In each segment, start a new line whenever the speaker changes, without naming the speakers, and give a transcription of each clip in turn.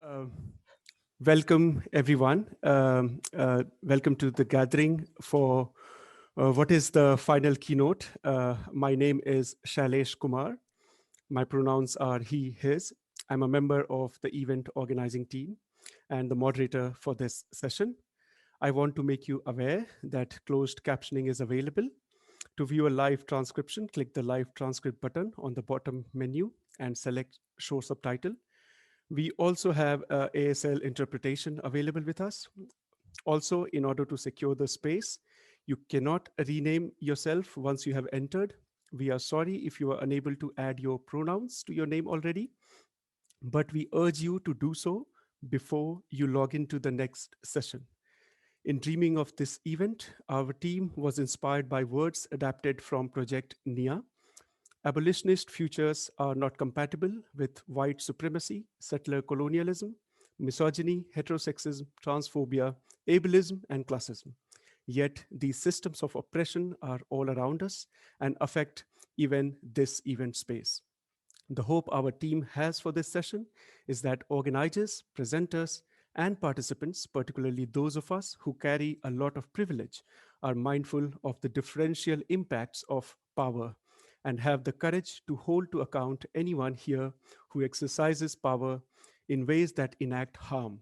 Uh, Welcome, everyone. Welcome to the gathering for what is the final keynote. My name is Shailesh Kumar. My pronouns are he, his. I'm a member of the event organizing team and the moderator for this session. I want to make you aware that closed captioning is available. To view a live transcription, click the live transcript button on the bottom menu and select show subtitle. We also have ASL interpretation available with us. Also, in order to secure the space, you cannot rename yourself once you have entered. We are sorry if you are unable to add your pronouns to your name already, but we urge you to do so before you log into the next session. In dreaming of this event, our team was inspired by words adapted from Project NIA. Abolitionist futures are not compatible with white supremacy, settler colonialism, misogyny, heterosexism, transphobia, ableism, and classism. Yet these systems of oppression are all around us and affect even this event space. The hope our team has for this session is that organizers, presenters, and participants, particularly those of us who carry a lot of privilege, are mindful of the differential impacts of power and have the courage to hold to account anyone here who exercises power in ways that enact harm.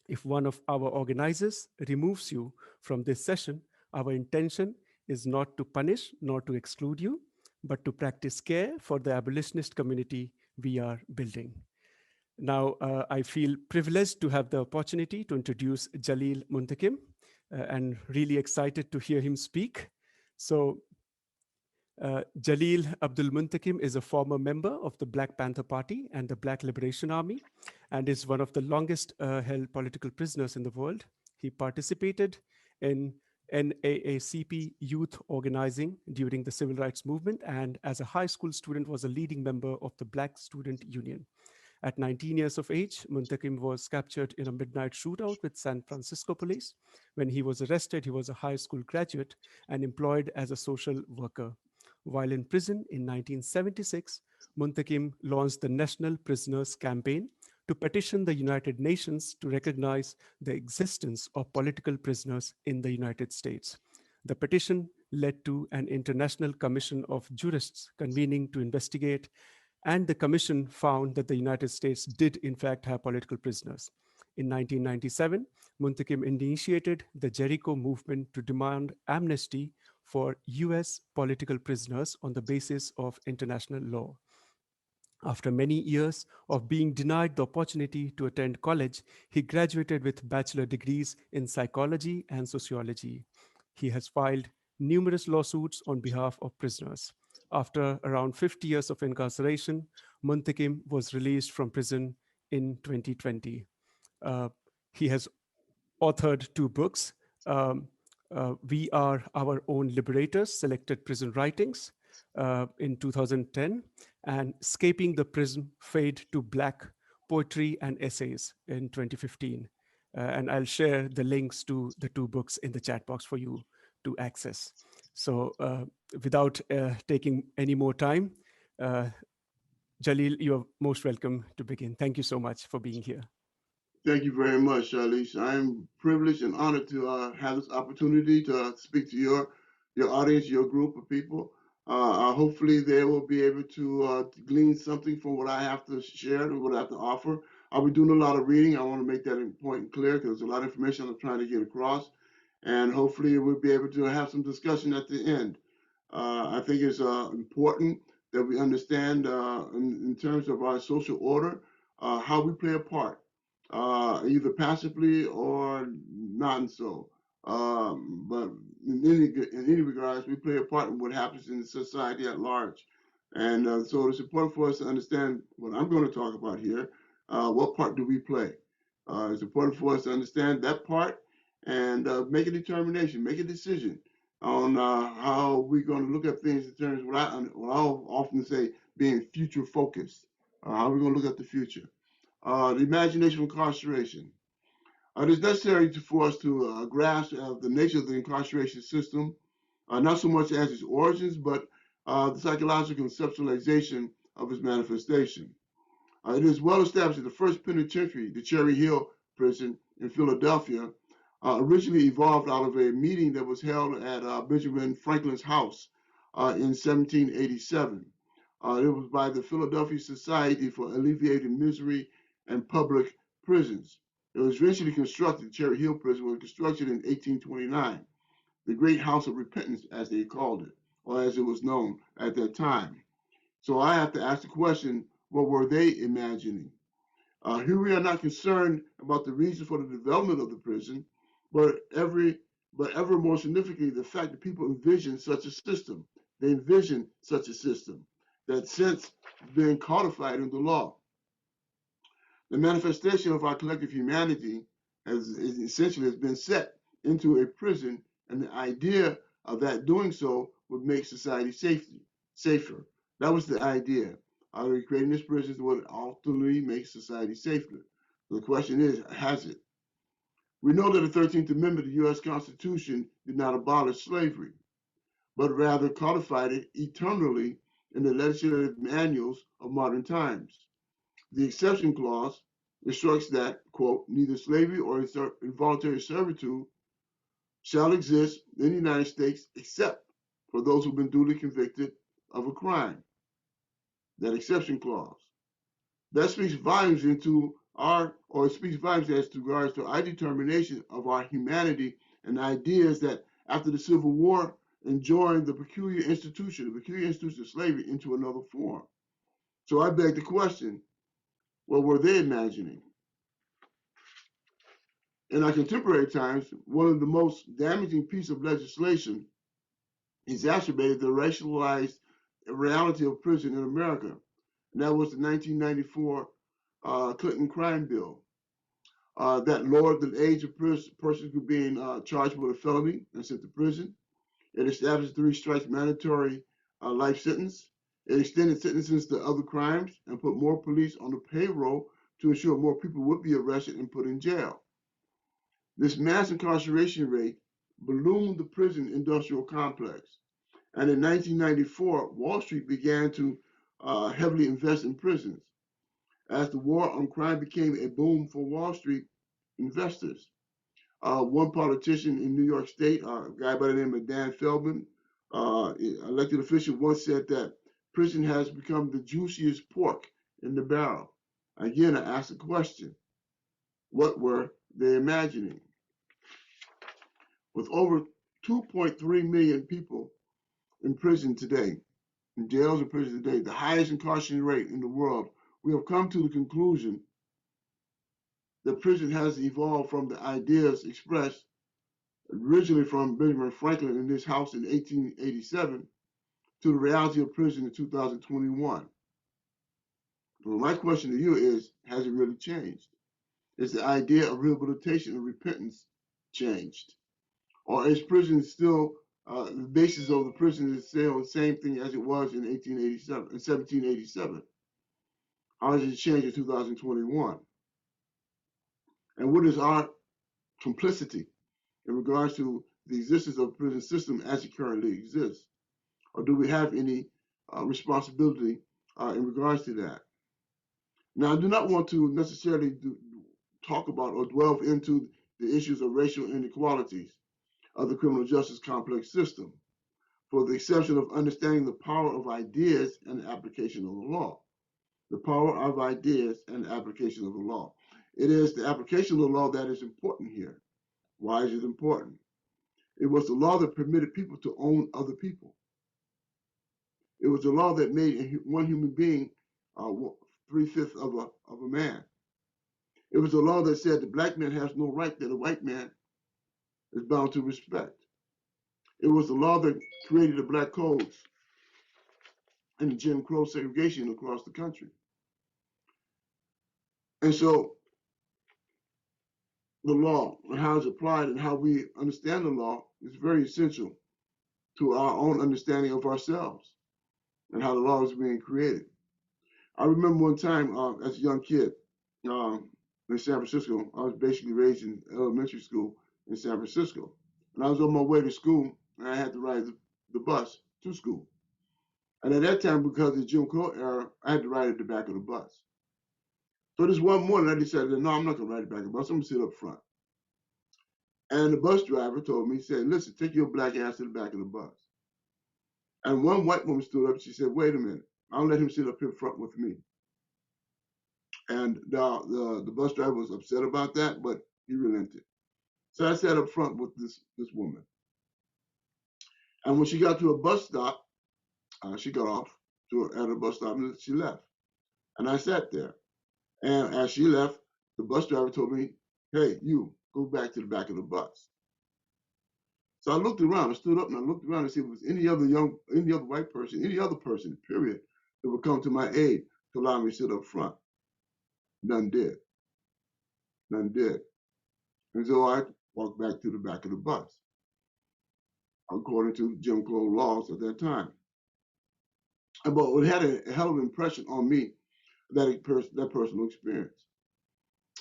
If one of our organizers removes you from this session, our intention is not to punish nor to exclude you, but to practice care for the abolitionist community we are building. Now, I feel privileged to have the opportunity to introduce Jalil Muntaqim and really excited to hear him speak. So, Jalil Abdul Muntaqim is a former member of the Black Panther Party and the Black Liberation Army and is one of the longest held political prisoners in the world. He participated in NAACP youth organizing during the civil rights movement and as a high school student was a leading member of the Black Student Union. At 19 years of age, Muntaqim was captured in a midnight shootout with San Francisco police. When he was arrested, he was a high school graduate and employed as a social worker. While in prison in 1976, Muntaqim launched the National Prisoners Campaign to petition the United Nations to recognize the existence of political prisoners in the United States. The petition led to an international commission of jurists convening to investigate, and the commission found that the United States did in fact have political prisoners. In 1997, Muntaqim initiated the Jericho movement to demand amnesty for US political prisoners on the basis of international law. After many years of being denied the opportunity to attend college, he graduated with bachelor degrees in psychology and sociology. He has filed numerous lawsuits on behalf of prisoners. After around 50 years of incarceration, Muntaqim was released from prison in 2020. Uh, he has authored two books. Um, we Are Our Own Liberators, Selected Prison Writings in 2010, and Escaping the Prison, Fade to Black, Poetry and Essays in 2015. And I'll share the links to the two books in the chat box for you to access. So without taking any more time, uh, Jalil, you're most welcome to begin. Thank you so much for being here.
Thank you very much, Charlize. I'm privileged and honored to have this opportunity to speak to your audience, your group of people. Hopefully, they will be able to glean something from what I have to share and what I have to offer. I'll be doing a lot of reading. I want to make that point clear because there's a lot of information I'm trying to get across, and hopefully, we'll be able to have some discussion at the end. I think it's important that we understand, in terms of our social order, how we play a part, either passively or not so. But in any regards, we play a part in what happens in society at large. And so it's important for us to understand what I'm going to talk about here. What part do we play? It's important for us to understand that part and make a determination, make a decision on how we're going to look at things in terms of what I often say being future focused. How we're going to look at the future. The imagination of incarceration. It is necessary for us to grasp the nature of the incarceration system, not so much as its origins, but the psychological conceptualization of its manifestation. It is well established that the first penitentiary, the Cherry Hill prison in Philadelphia, originally evolved out of a meeting that was held at Benjamin Franklin's house in 1787. It was by the Philadelphia Society for Alleviating Misery and Public Prisons. It was eventually constructed, Cherry Hill Prison was constructed in 1829, the Great House of Repentance, as they called it, or as it was known at that time. So I have to ask the question, what were they imagining? Here we are not concerned about the reason for the development of the prison, but ever more significantly, the fact that people envision such a system. They envision such a system that since been codified in the law. The manifestation of our collective humanity is essentially has been set into a prison, and the idea of that doing so would make society safer. That was the idea. Creating this prison would ultimately make society safer. The question is, has it? We know that the 13th Amendment of the U.S. Constitution did not abolish slavery, but rather codified it eternally in the legislative manuals of modern times. The exception clause instructs that, quote, neither slavery or involuntary servitude shall exist in the United States except for those who've been duly convicted of a crime. That exception clause. That speaks volumes it speaks volumes as to regards to our determination of our humanity and ideas that after the Civil War enjoined the peculiar institution of slavery into another form. So I beg the question, what were they imagining? In our contemporary times, one of the most damaging pieces of legislation exacerbated the racialized reality of prison in America. And that was the 1994 Clinton crime bill that lowered the age of persons who being charged with a felony and sent to prison. It established 3 strikes mandatory life sentence. It extended sentences to other crimes and put more police on the payroll to ensure more people would be arrested and put in jail. This mass incarceration rate ballooned the prison industrial complex. And in 1994, Wall Street began to heavily invest in prisons as the war on crime became a boom for Wall Street investors. One politician in New York State, a guy by the name of Dan Feldman, elected official, once said that prison has become the juiciest pork in the barrel. Again, I ask the question, what were they imagining? With over 2.3 million people in prison today, in jails and prisons today, the highest incarceration rate in the world, we have come to the conclusion that prison has evolved from the ideas expressed originally from Benjamin Franklin in this house in 1887 to the reality of prison in 2021. Well, my question to you is, has it really changed? Is the idea of rehabilitation and repentance changed? Or is prison still, the basis of the prison is still the same thing as it was in 1787? How has it changed in 2021? And what is our complicity in regards to the existence of the prison system as it currently exists? Or do we have any responsibility in regards to that? Now, I do not want to necessarily talk about or delve into the issues of racial inequalities of the criminal justice complex system, for the exception of understanding the power of ideas and the application of the law. The power of ideas and the application of the law. It is the application of the law that is important here. Why is it important? It was the law that permitted people to own other people. It was the law that made one human being 3/5 of a man. It was the law that said the black man has no right that a white man is bound to respect. It was the law that created the black codes and the Jim Crow segregation across the country. And so the law and how it's applied and how we understand the law is very essential to our own understanding of ourselves and how the law is being created. I remember one time as a young kid in San Francisco, I was basically raised in elementary school in San Francisco. And I was on my way to school and I had to ride the bus to school. And at that time, because of the Jim Crow era, I had to ride at the back of the bus. So this one morning, I decided, no, I'm not going to ride back the bus. I'm going to sit up front. And the bus driver told me, he said, listen, take your black ass to the back of the bus. And one white woman stood up. She said, wait a minute. I'll let him sit up in front with me. And the bus driver was upset about that, but he relented. So I sat up front with this woman. And when she got to a bus stop, she got off at a bus stop and she left. And I sat there. And as she left, the bus driver told me, hey, you, go back to the back of the bus. So I looked around, I stood up and I looked around to see if there was any other white person, any other person, period, that would come to my aid to allow me to sit up front. None did. None did. And so I walked back to the back of the bus, according to Jim Crow laws at that time. But it had a hell of an impression on me, that personal experience.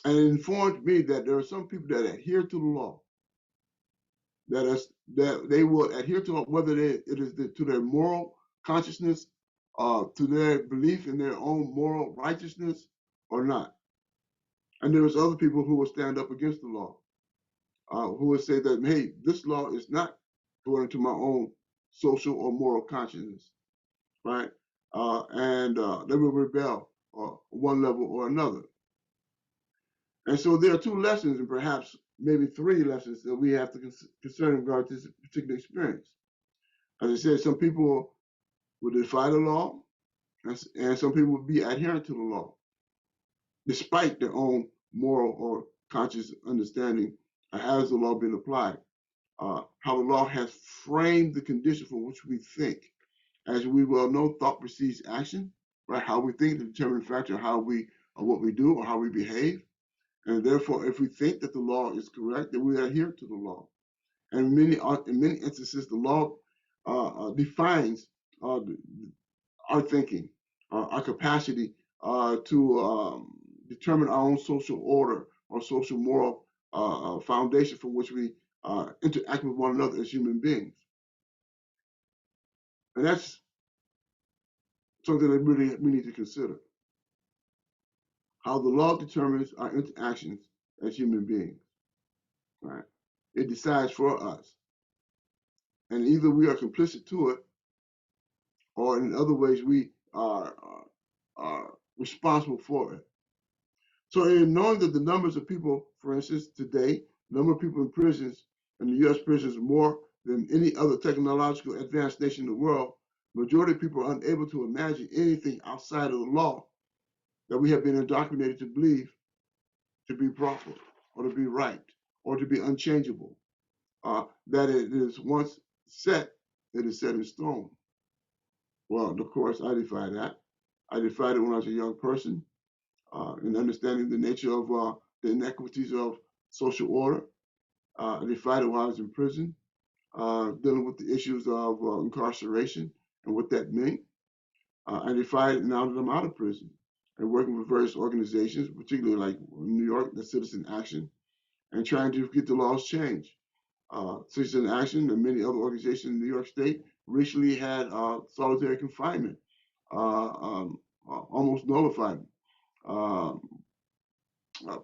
And it informed me that there are some people that adhere to the law, that they will adhere to whether it is to their moral consciousness, to their belief in their own moral righteousness or not. And there's other people who will stand up against the law, who will say that, hey, this law is not according to my own social or moral consciousness, right? And they will rebel one level or another. And so there are two lessons, and perhaps maybe three lessons that we have to consider in regard to this particular experience. As I said, some people will defy the law, and some people will be adherent to the law, despite their own moral or conscious understanding of how has the law been applied, how the law has framed the condition for which we think. As we well know, thought precedes action, right? How we think is the determining factor of what we do or how we behave. And therefore, if we think that the law is correct, then we adhere to the law. And in many instances, the law defines our thinking, our capacity to determine our own social order or social moral foundation from which we interact with one another as human beings. And that's something that really we need to consider. How the law determines our interactions as human beings, right? It decides for us. And either we are complicit to it, or in other ways we are responsible for it. So in knowing that the numbers of people, for instance, today, the number of people in prisons, in the US prisons, more than any other technological advanced nation in the world, the majority of people are unable to imagine anything outside of the law that we have been indoctrinated to believe to be proper, or to be right, or to be unchangeable. That it is once set, it is set in stone. Well, of course, I defy that. I defied it when I was a young person, in understanding the nature of the inequities of social order. I defied it while I was in prison, dealing with the issues of incarceration and what that meant. I defied it now that I'm out of prison and working with various organizations, particularly like New York, the Citizen Action, and trying to get the laws changed. Citizen Action and many other organizations in New York State recently had solitary confinement almost nullified,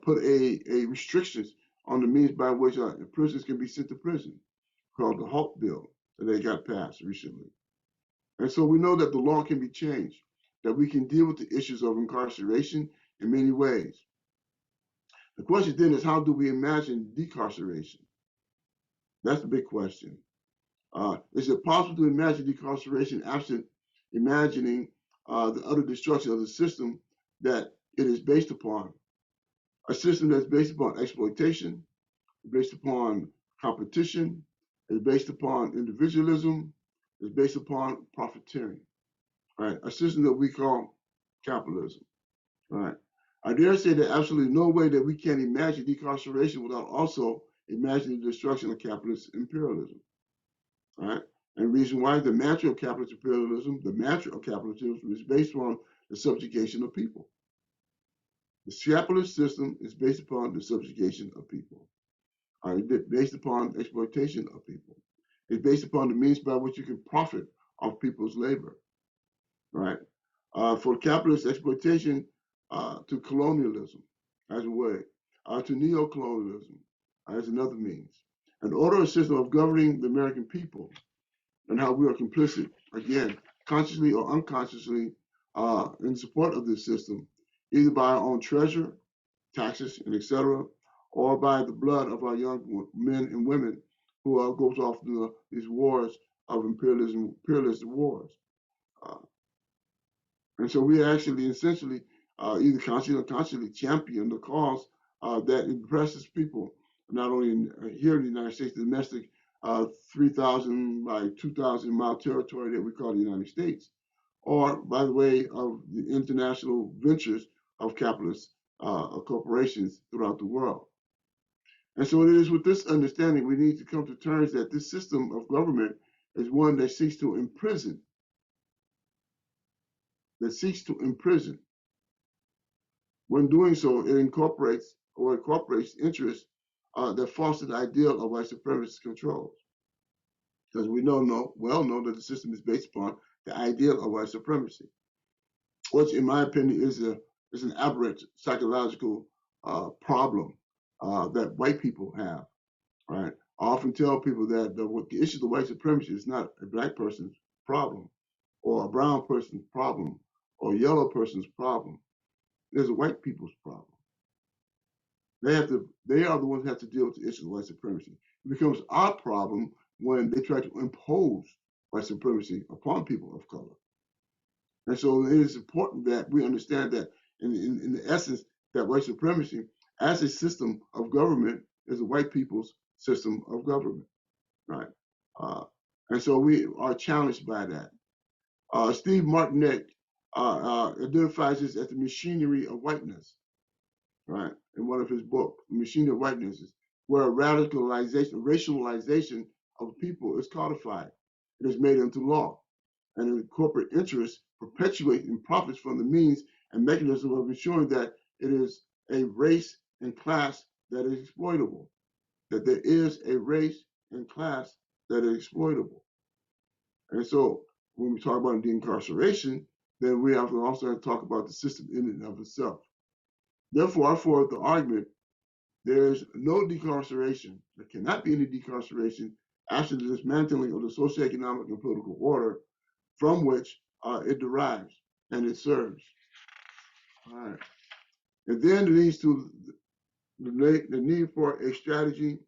put a restrictions on the means by which prisoners can be sent to prison, called the HALT bill that they got passed recently. And so we know that the law can be changed, that we can deal with the issues of incarceration in many ways. The question then is, how do we imagine decarceration? That's the big question. Is it possible to imagine decarceration absent imagining the utter destruction of the system that it is based upon? A system that's based upon exploitation, based upon competition, is based upon individualism, is based upon profiteering, right? A system that we call capitalism, right? I dare say that absolutely no way that we can imagine decarceration without also imagining the destruction of capitalist imperialism, right? And the reason why the mantra of capitalist imperialism, the mantra of capitalism is based on the subjugation of people. The capitalist system is based upon the subjugation of people. It's based upon exploitation of people. It's based upon the means by which you can profit off people's labor, right? For capitalist exploitation, to colonialism as a way, to neo-colonialism as another means. An order system of governing the American people and how we are complicit, again, consciously or unconsciously, in support of this system, either by our own treasure, taxes, and etc., or by the blood of our young men and women who goes off to these wars of imperialist wars. Uh, and so we actually essentially either consciously or unconsciously champion the cause that impresses people, not only here in the United States, the domestic 3,000 by 2,000 mile territory that we call the United States, or by the way of the international ventures of capitalist corporations throughout the world. And so it is with this understanding we need to come to terms that this system of government is one that seeks to imprison, When doing so, it incorporates interests that foster the ideal of white supremacist controls. Because we well know that the system is based upon the ideal of white supremacy, which, in my opinion, is an aberrant psychological problem that white people have. Right? I often tell people that the issue of white supremacy is not a black person's problem, or a brown person's problem, or a yellow person's problem. It's a white people's problem. They are the ones who have to deal with the issue of white supremacy. It becomes our problem when they try to impose white supremacy upon people of color. And so it is important that we understand that in the essence, that white supremacy as a system of government is a white people's system of government, right? And so we are challenged by that. Steve Martinet identifies this as the machinery of whiteness, right? In one of his books, The Machine of Whiteness, where racialization of people is codified. It is made into law. And the corporate interests perpetuate and profits from the means and mechanism of ensuring that it is a race and class that is exploitable, that there is a race and class that is exploitable. And so when we talk about de-incarceration, then we have to also talk about the system in and of itself. Therefore, I forward the argument there is no decarceration, there cannot be any decarceration after the dismantling of the socioeconomic and political order from which it derives and it serves. All right. And then it leads to the need for a strategy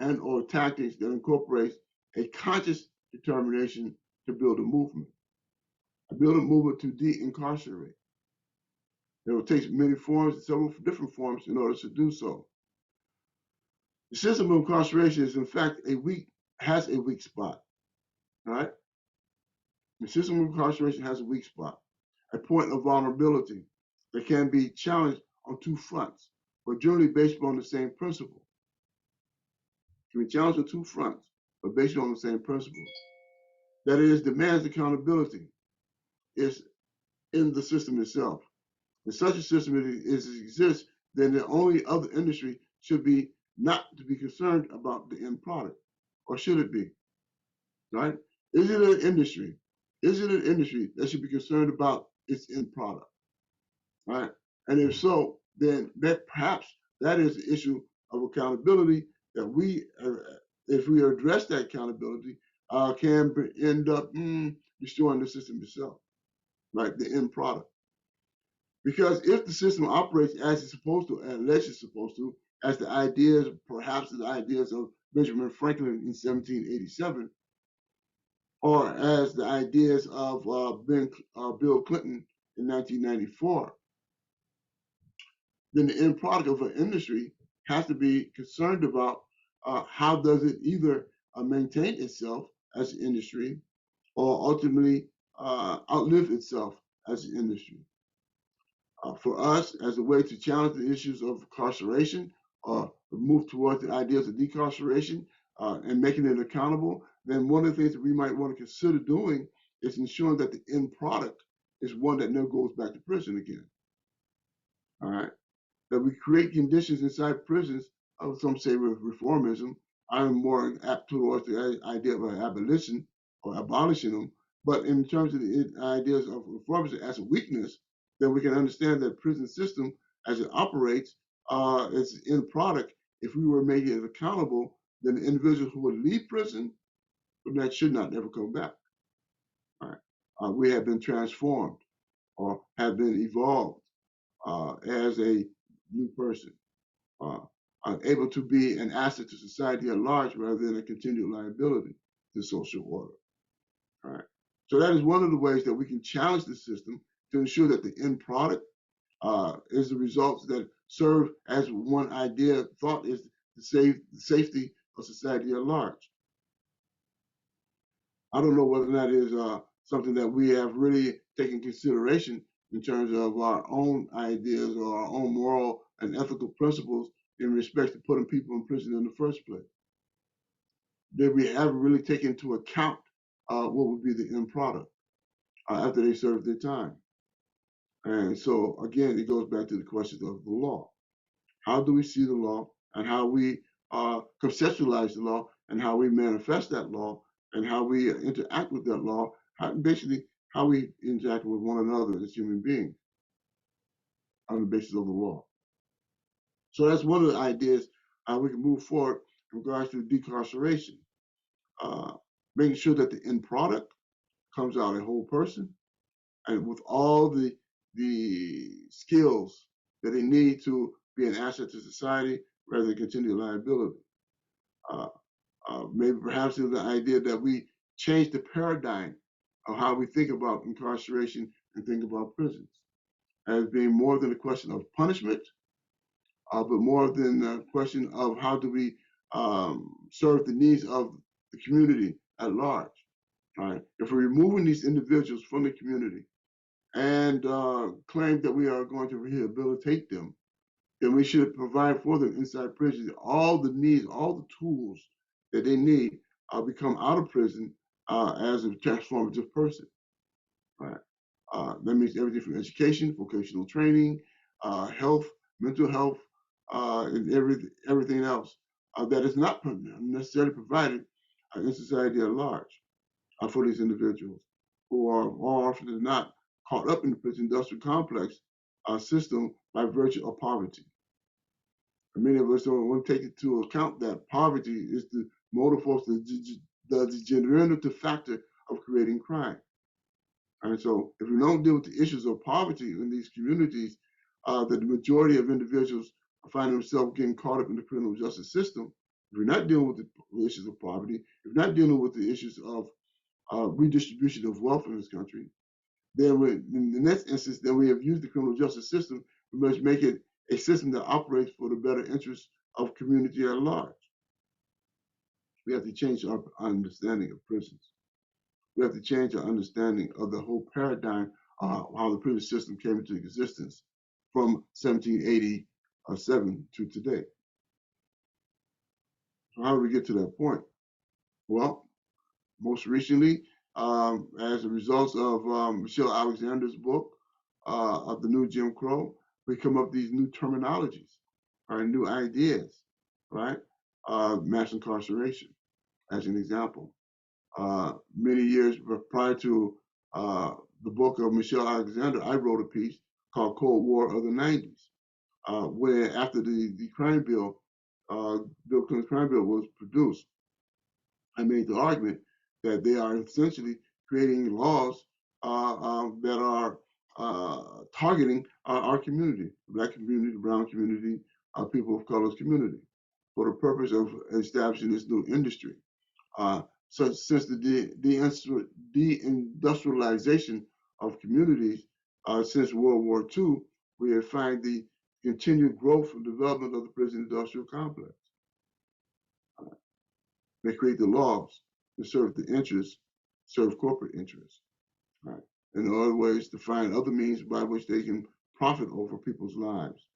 and or tactics that incorporates a conscious determination to build a movement to de-incarcerate. It will take many forms, several different forms in order to do so. The system of incarceration is in fact has a weak spot, right? The system of incarceration has a weak spot, a point of vulnerability that can be challenged on two fronts, but generally based upon the same principle. It can be challenged on two fronts, but based on the same principle. That is, demands accountability is in the system itself. If such a system exists, then the only other industry should be not to be concerned about the end product, or should it be? Right? Is it an industry? Is it an industry that should be concerned about its end product? Right? And if so, then that perhaps that is the issue of accountability that if we address that accountability, can end up destroying the system itself, right? The end product. Because if the system operates as it's supposed to, unless it's supposed to, as perhaps the ideas of Benjamin Franklin in 1787, or as the ideas of Bill Clinton in 1994, then the end product of an industry has to be concerned about how does it either maintain itself as an industry or ultimately outlive itself as an industry. For us, as a way to challenge the issues of incarceration or move towards the ideas of decarceration and making it accountable, then one of the things that we might want to consider doing is ensuring that the end product is one that never goes back to prison again. All right. That we create conditions inside prisons of some say reformism. I'm more apt towards the idea of abolition or abolishing them. But in terms of the ideas of reformism as a weakness, then we can understand that prison system, as it operates, is in product. If we were making it accountable, then the individuals who would leave prison from that should not ever come back. Right? We have been transformed or have been evolved as a new person, able to be an asset to society at large rather than a continued liability to social order. Right? So that is one of the ways that we can challenge the system to ensure that the end product is the results that serve as one idea thought is the safety of society at large. I don't know whether that is something that we have really taken consideration in terms of our own ideas or our own moral and ethical principles in respect to putting people in prison in the first place. That we haven't really taken into account what would be the end product after they serve their time. And so, again, it goes back to the question of the law. How do we see the law and how we conceptualize the law and how we manifest that law and how we interact with that law, basically how we interact with one another as human beings on the basis of the law. So that's one of the ideas we can move forward in regards to decarceration, making sure that the end product comes out a whole person and with all the skills that they need to be an asset to society rather than continue liability. Maybe perhaps the idea that we change the paradigm of how we think about incarceration and think about prisons as being more than a question of punishment, but more than a question of how do we serve the needs of the community at large. Right? If we're removing these individuals from the community and claim that we are going to rehabilitate them, then we should provide for them inside prison all the needs, all the tools that they need become out of prison as a transformative person. Right? That means everything from education, vocational training, health, mental health, and everything else that is not necessarily provided in society at large for these individuals who are more often than not caught up in the prison industrial complex system by virtue of poverty. And many of us don't want to take into account that poverty is the motive force, the degenerative factor of creating crime. And so if we don't deal with the issues of poverty in these communities, that the majority of individuals find themselves getting caught up in the criminal justice system, if we're not dealing with the issues of poverty, if we're not dealing with the issues of redistribution of wealth in this country, then in the next instance, then we have used the criminal justice system, we must make it a system that operates for the better interests of community at large. We have to change our understanding of prisons. We have to change our understanding of the whole paradigm of how the prison system came into existence from 1787 to today. So how do we get to that point? Well, most recently, as a result of Michelle Alexander's book of the new Jim Crow, we come up with these new terminologies, right, new ideas, right? Mass incarceration, as an example. Many years prior to the book of Michelle Alexander, I wrote a piece called Cold War of the 90s, where after the crime bill, Bill Clinton's crime bill was produced, I made the argument that they are essentially creating laws that are targeting our community, the Black community, the brown community, people of color's community, for the purpose of establishing this new industry. So since the deindustrialization of communities since World War II, we have found the continued growth and development of the prison industrial complex. They create the laws to serve the interests, serve corporate interests, right? And other ways to find other means by which they can profit over people's lives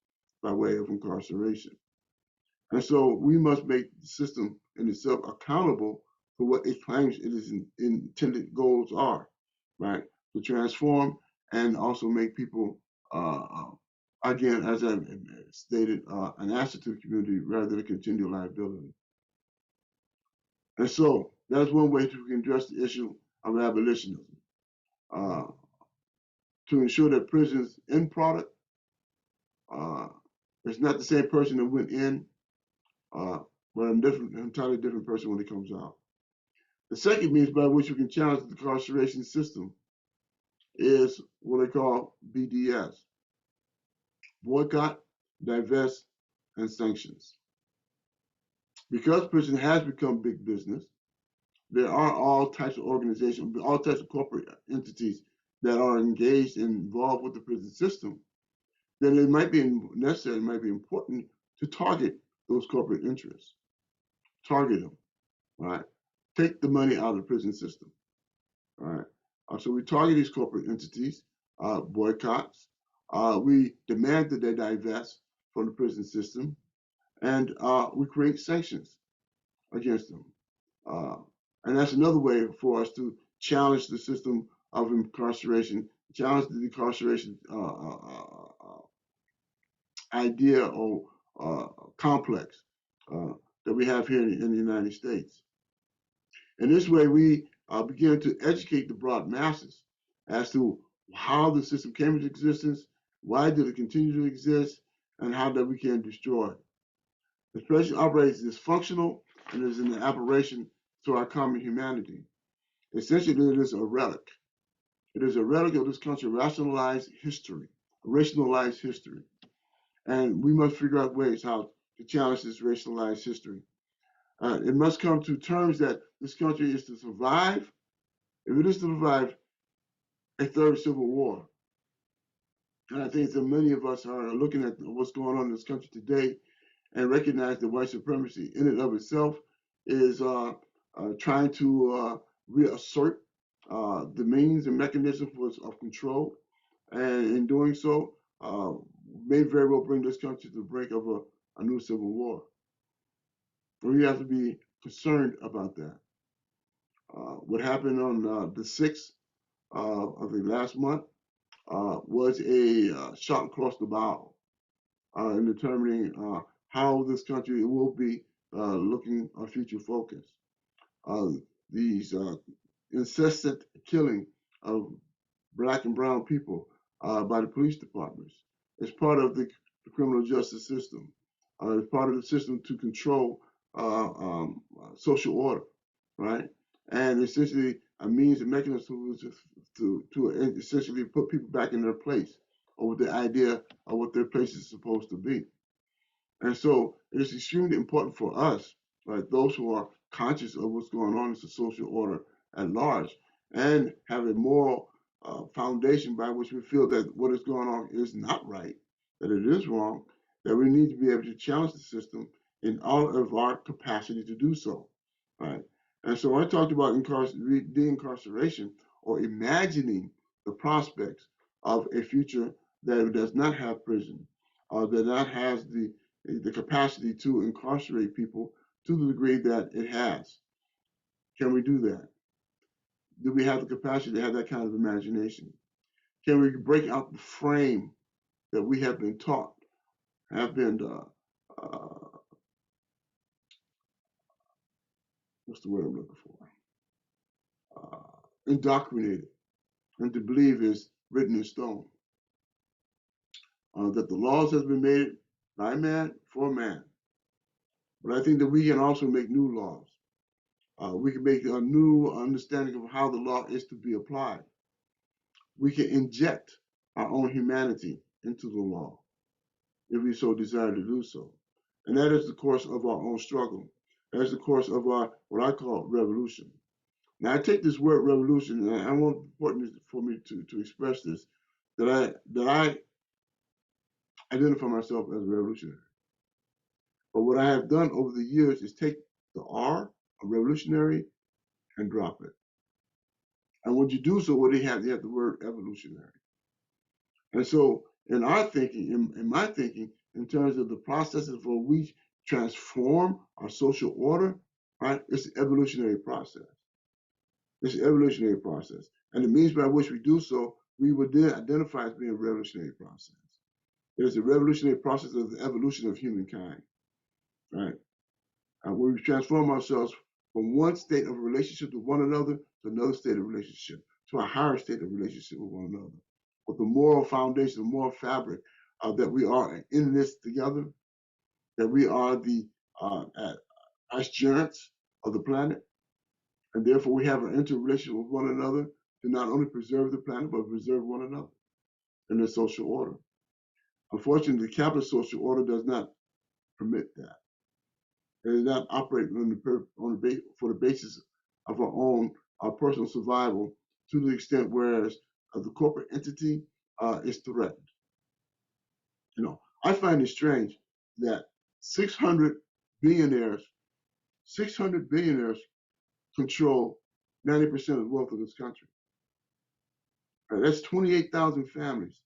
by way of incarceration. And so we must make the system in itself accountable for what it claims it is intended goals are, right? To transform and also make people, again, as I stated, an asset to the community rather than a continual liability. And so that's one way to address the issue of abolitionism. to ensure that prison's end product is not the same person that went in, but an entirely different person when he comes out. The second means by which we can challenge the incarceration system is what they call BDS: boycott, divest, and sanctions. Because prison has become big business, there are all types of organizations, all types of corporate entities that are engaged and involved with the prison system. Then it might be necessary, it might be important to target those corporate interests. Target them, right? Take the money out of the prison system, right? So we target these corporate entities, boycotts. We demand that they divest from the prison system, and we create sanctions against them. And that's another way for us to challenge the system of incarceration, challenge the incarceration idea or complex that we have here in the United States. In this way, we begin to educate the broad masses as to how the system came into existence, why did it continue to exist, and how that we can destroy it. The prison operates dysfunctional and is an aberration to our common humanity. Essentially, it is a relic. It is a relic of this country's rationalized history, racialized history. And we must figure out ways how to challenge this racialized history. It must come to terms that this country is to survive, if it is to survive, a third civil war. And I think that many of us are looking at what's going on in this country today and recognize that white supremacy in and of itself is trying to reassert the means and mechanisms of control. And in doing so, may very well bring this country to the brink of a new civil war. We have to be concerned about that. What happened on the 6th of the last month was a shot across the bow in determining how this country will be looking a future focus. These incessant killing of Black and brown people by the police departments is part of the criminal justice system. It's part of the system to control social order, right? And essentially a means and mechanism to essentially put people back in their place, or with the idea of what their place is supposed to be. And so it is extremely important for us, right, those who are conscious of what's going on in the social order at large and have a moral foundation by which we feel that what is going on is not right, that it is wrong, that we need to be able to challenge the system in all of our capacity to do so, right? And so I talked about de-incarceration, or imagining the prospects of a future that does not have prison, that not has the capacity to incarcerate people to the degree that it has. Can we do that? Do we have the capacity to have that kind of imagination? Can we break out the frame that we have been taught, have been, what's the word I'm looking for? Indoctrinated, and to believe is written in stone. That the laws have been made by man for man. But I think that we can also make new laws. We can make a new understanding of how the law is to be applied. We can inject our own humanity into the law if we so desire to do so. And that is the course of our own struggle. That is the course of our, what I call revolution. Now I take this word revolution, and I want important for me to express this, that I identify myself as a revolutionary. But what I have done over the years is take the R, a revolutionary, and drop it. And when you do so, what do you have? You have the word evolutionary. And so in our thinking, in my thinking, in terms of the processes for which transform our social order, right, it's an evolutionary process. It's an evolutionary process. And the means by which we do so, we would then identify as being a revolutionary process. It is a revolutionary process of the evolution of humankind, right? Where we transform ourselves from one state of relationship to one another to another state of relationship, to a higher state of relationship with one another, of the moral foundation, the moral fabric that we are in this together, that we are the vicegerents of the planet, and therefore we have an interrelationship with one another to not only preserve the planet, but preserve one another in the social order. Unfortunately, the capitalist social order does not permit that. It does not operate for the basis of our own personal survival to the extent whereas the corporate entity is threatened. You know, I find it strange that 600 billionaires, 600 billionaires control 90% of the wealth of this country. That's 28,000 families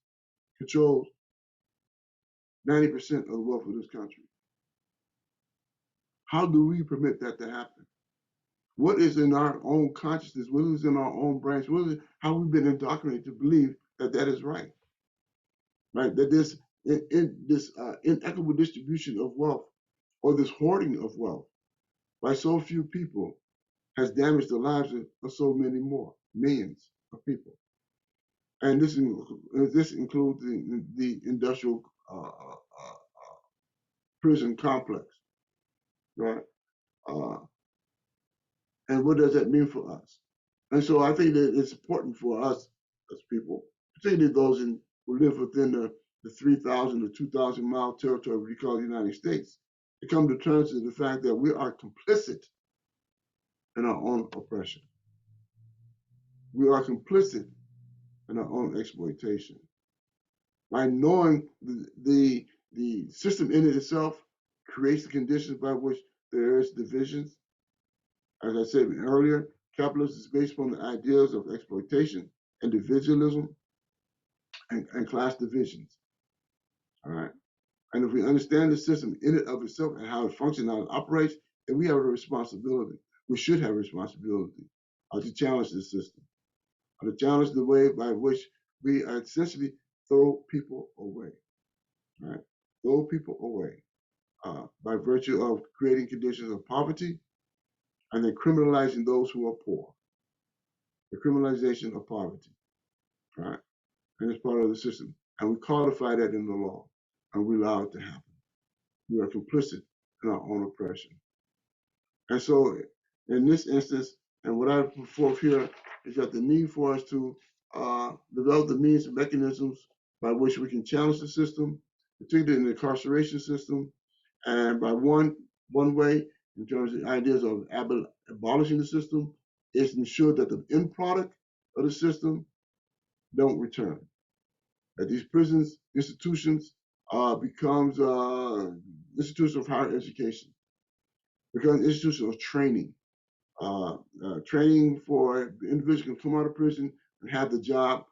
control 90% of the wealth of this country. How do we permit that to happen? What is in our own consciousness? What is in our own brains? How we've been indoctrinated to believe that that is right? Right? That this inequitable distribution of wealth or this hoarding of wealth by so few people has damaged the lives of so many more, millions of people. And this includes the industrial prison complex, right? And what does that mean for us? And so I think that it's important for us as people, particularly those who live within the 3,000 or 2,000 mile territory we call the United States, to come to terms with the fact that we are complicit in our own oppression. We are complicit in our own exploitation. By knowing the system in itself creates the conditions by which there is divisions. As I said earlier, capitalism is based upon the ideas of exploitation, individualism, and class divisions. All right. And if we understand the system in and of itself and how it functions, how it operates, then we have a responsibility. We should have a responsibility to challenge the system, to challenge the way by which we essentially throw people away. Right? Throw people away by virtue of creating conditions of poverty and then criminalizing those who are poor. The criminalization of poverty, right? And it's part of the system. And we codify that in the law and we allow it to happen. We are complicit in our own oppression. And so in this instance, and what I put forth here is that the need for us to develop the means and mechanisms by which we can challenge the system, particularly in the incarceration system, and by one way, in terms of ideas of abolishing the system, is to ensure that the end product of the system don't return. That these prisons, institutions, becomes institutions of higher education, becomes institutions of training, training for the individual can come out of prison and have the job,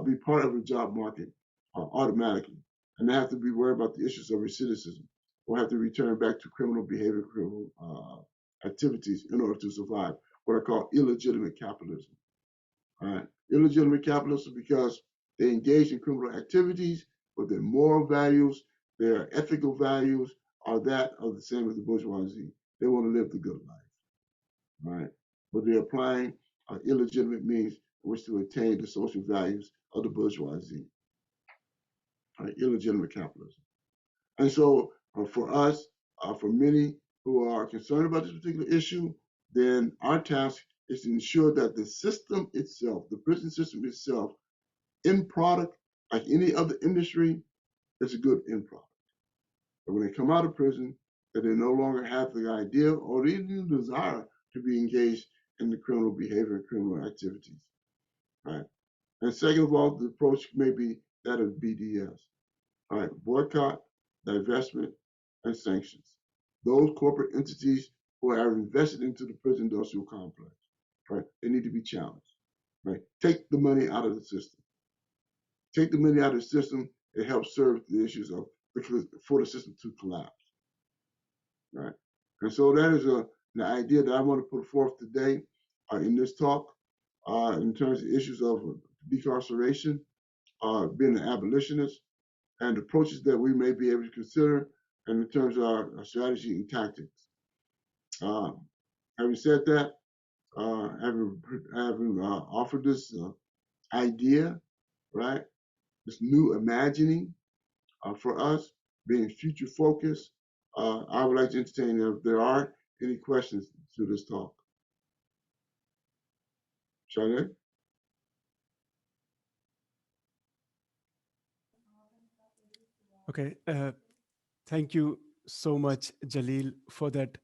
be part of the job market automatically, and not have to be worried about the issues of recidivism or have to return back to criminal behavior, criminal activities in order to survive, what I call illegitimate capitalism. All right? Illegitimate capitalism because they engage in criminal activities, but their moral values, their ethical values are that of the same as the bourgeoisie. They want to live the good life, right? But they're applying illegitimate means in which to attain the social values of the bourgeoisie, right? Illegitimate capitalism. And so for us, for many who are concerned about this particular issue, then our task is to ensure that the system itself, the prison system itself, end product, like any other industry, is a good end product. But when they come out of prison, that they no longer have the idea or even the desire to be engaged in the criminal behavior and criminal activities, right? And second of all, the approach may be that of BDS, all right? Boycott, divestment, and sanctions. Those corporate entities who are invested into the prison industrial complex, right? They need to be challenged, right? Take the money out of the system. Take the money out of the system. It helps serve the issues of for the system to collapse, right? And so that is the idea that I want to put forth today in this talk in terms of issues of decarceration, being an abolitionist, and approaches that we may be able to consider in terms of our strategy and tactics. Having said that, having offered this idea, right? this new imagining for us, being future focused. I would like to entertain if there are any questions to this talk. Charlotte?
Okay. Thank you so much, Jalil, for that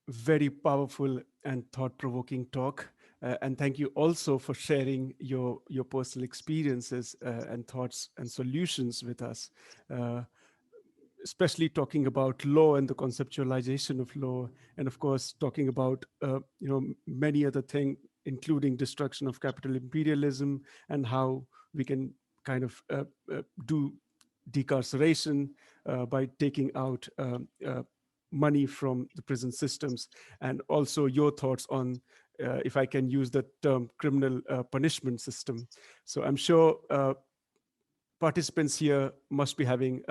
very powerful and thought-provoking talk. And thank you also for sharing your personal experiences and thoughts and solutions with us. Uh, Especially talking about law and the conceptualization of law, and of course talking about many other things, including destruction of capital imperialism and how we can kind of do decarceration by taking out money from the prison systems, and also your thoughts on if I can use the term criminal punishment system. So I'm sure participants here must be having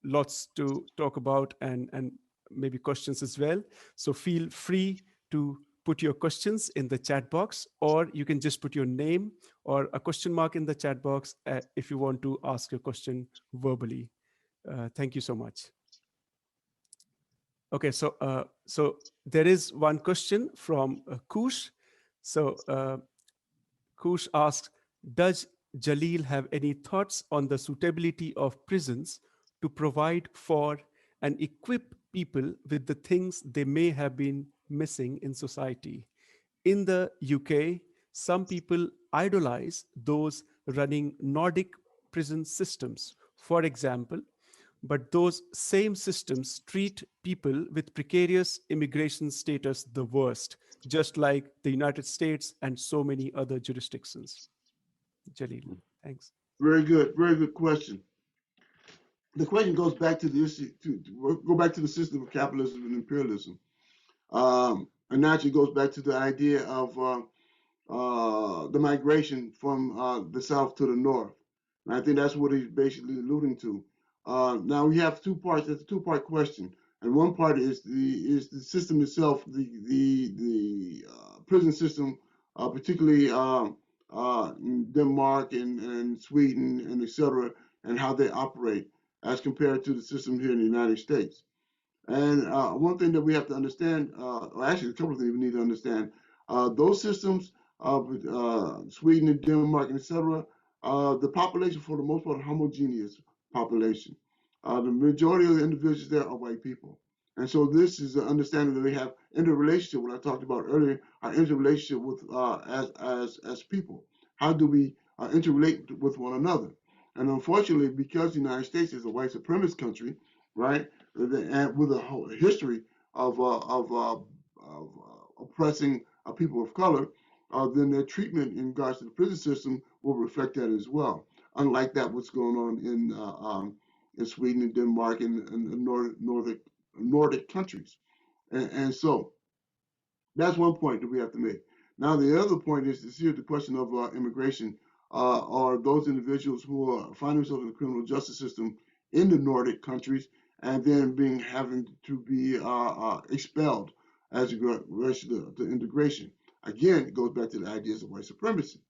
lots to talk about, and maybe questions as well. So feel free to put your questions in the chat box, or you can just put your name or a question mark in the chat box if you want to ask your question verbally. Thank you so much. Okay, so there is one question from Kush. So Kush asks, does Jalil have any thoughts on the suitability of prisons to provide for and equip people with the things they may have been missing in society? In the UK, some people idolize those running Nordic prison systems, for example, but those same systems treat people with precarious immigration status the worst, just like the United States and so many other jurisdictions. Jalil, thanks.
Very good question. The question goes back to the issue, to go back to the system of capitalism and imperialism. And naturally goes back to the idea of the migration from the south to the north. And I think that's what he's basically alluding to. Now we have two parts. It's a two-part question, and one part is the system itself, the prison system, particularly in Denmark and Sweden and etc., and how they operate as compared to the system here in the United States. And one thing that we have to understand, or actually a couple of things we need to understand, those systems, Sweden and Denmark, and etc., the population for the most part, homogeneous population. The majority of the individuals there are white people. And so this is the understanding that we have interrelationship, what I talked about earlier, our interrelationship with as people. How do we interrelate with one another? And unfortunately, because the United States is a white supremacist country, right, and with a whole history of oppressing people of color, then their treatment in regards to the prison system will reflect that as well. Unlike that, what's going on in Sweden and Denmark and the Nordic countries, and so that's one point that we have to make. Now, the other point is to see the question of immigration. Are those individuals who find themselves in the criminal justice system in the Nordic countries and then having to be expelled as it relates to integration? Again, it goes back to the ideas of white supremacy,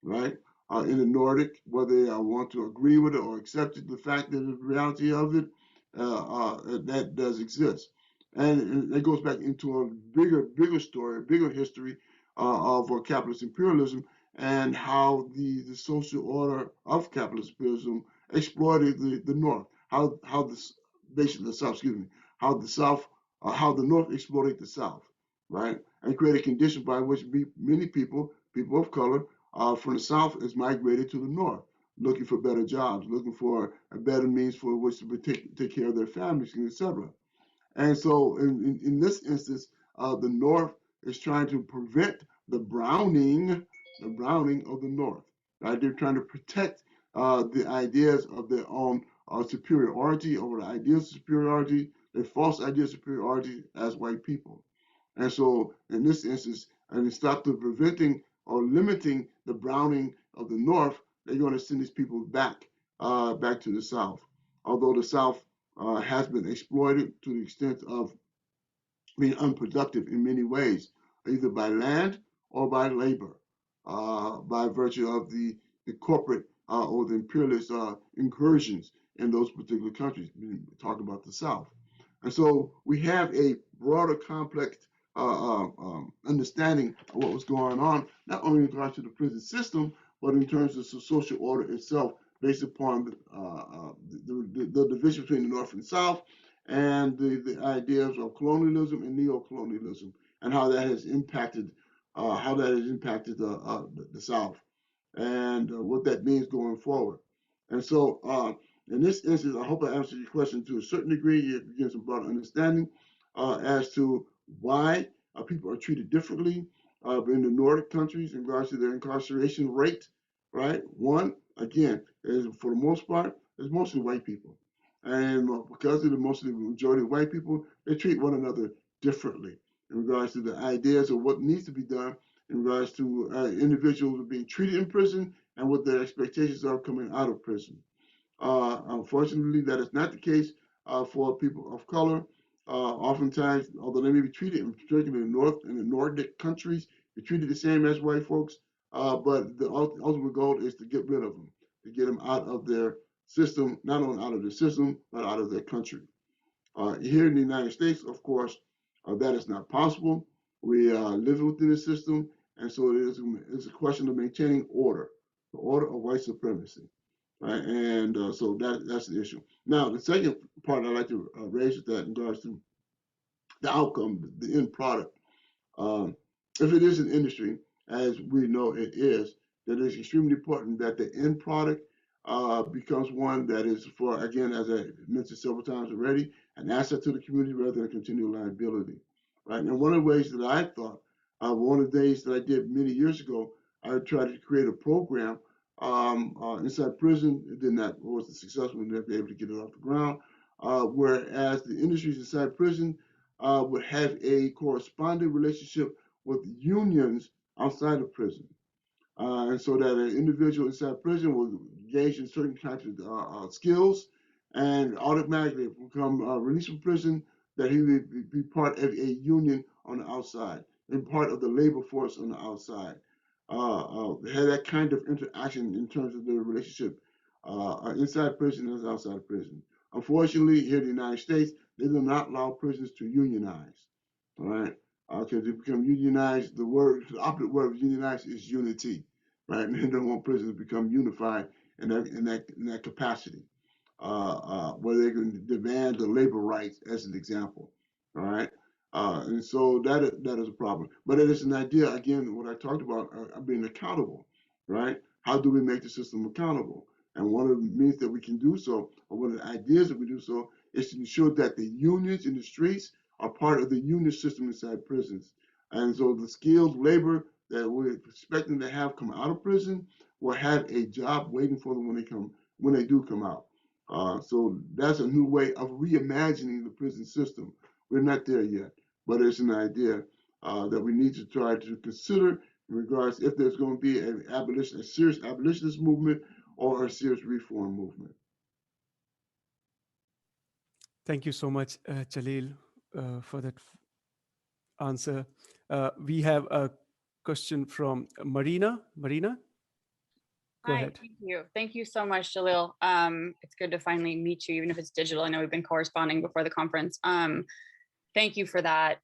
right? In the Nordic, whether they want to agree with it or accept it, the fact that the reality of it, that does exist. And it goes back into a bigger story, a bigger history of capitalist imperialism and how the social order of capitalist imperialism exploited the North. Basically the South, excuse me, how the South, how the North exploited the South, right? And created conditions by which many people of color from the South is migrated to the North, looking for better jobs, looking for a better means for which to take care of their families, etc. And so in this instance, the North is trying to prevent the browning of the North. Right? They're trying to protect the ideas of their own superiority over the ideas of superiority, the false ideas of superiority as white people. And so in this instance, and instead of preventing or limiting the browning of the North, they're going to send these people back to the South. Although the South has been exploited to the extent of being unproductive in many ways, either by land or by labor, by virtue of the corporate or the imperialist incursions in those particular countries, talking about the South. And so we have a broader, complex understanding of what was going on, not only in regards to the prison system, but in terms of the social order itself, based upon the division between the North and South, and the ideas of colonialism and neo-colonialism, and how that has impacted the South, and what that means going forward. And so, in this instance, I hope I answered your question to a certain degree. You get some broad understanding as to why people are treated differently in the Nordic countries in regards to their incarceration rate. Right? One, again, is for the most part, is mostly white people, and because of the mostly majority of white people, they treat one another differently in regards to the ideas of what needs to be done in regards to individuals being treated in prison and what their expectations are coming out of prison. Unfortunately, that is not the case for people of color. Oftentimes, although they may be treated, particularly in the Nordic countries, they're treated the same as white folks. But the ultimate goal is to get rid of them, to get them out of their system, not only out of the system, but out of their country. Here in the United States, of course, that is not possible. We live within the system, and so it's a question of maintaining order, the order of white supremacy, right? And so that's the issue. Now, the second part I'd like to raise is that in regards to the outcome, the end product. Um, if it is an industry, as we know it is, that it's extremely important that the end product becomes one that is, for, again, as I mentioned several times already, an asset to the community rather than a continual liability, right? And one of the ways that I thought, one of the days that I did many years ago, I tried to create a program inside prison. It did not, wasn't successful, we never able to get it off the ground. Whereas the industries inside prison would have a corresponding relationship with unions outside of prison. And so that an individual inside prison will engage in certain types of skills and automatically become released from prison, that he would be part of a union on the outside and part of the labor force on the outside. Had that kind of interaction in terms of the relationship inside prison and outside prison. Unfortunately, here in the United States, they do not allow prisons to unionize. All right, because they become unionized. The opposite word of unionized is unity, right? And they don't want prisons to become unified in that capacity, where they can demand the labor rights, as an example. All right. And so that is a problem. But it is an idea, again, what I talked about, being accountable, right? How do we make the system accountable? And one of the means that we can do so, or one of the ideas that we do so, is to ensure that the unions in the streets are part of the union system inside prisons. And so the skilled labor that we're expecting to have come out of prison will have a job waiting for them when they do come out. So that's a new way of reimagining the prison system. We're not there yet, but it's an idea that we need to try to consider in regards if there's going to be a serious abolitionist movement or a serious reform movement.
Thank you so much, Jalil, for that answer. We have a question from Marina. Marina, go
Hi,
ahead.
thank you. Thank you so much, Jalil. It's good to finally meet you, even if it's digital. I know we've been corresponding before the conference. Thank you for that.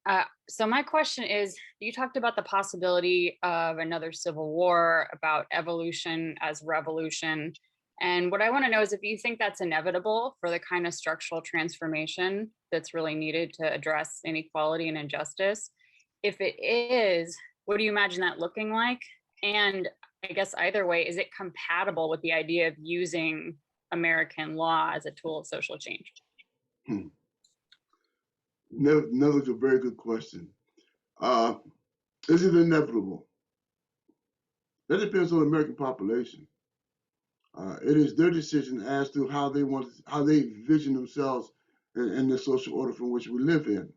So my question is, you talked about the possibility of another civil war, about evolution as revolution. And what I want to know is if you think that's inevitable for the kind of structural transformation that's really needed to address inequality and injustice. If it is, what do you imagine that looking like? And I guess either way, is it compatible with the idea of using American law as a tool of social change?
Another very good question. Is it inevitable? That depends on the American population. It is their decision as to how they envision themselves in the social order from which we live in.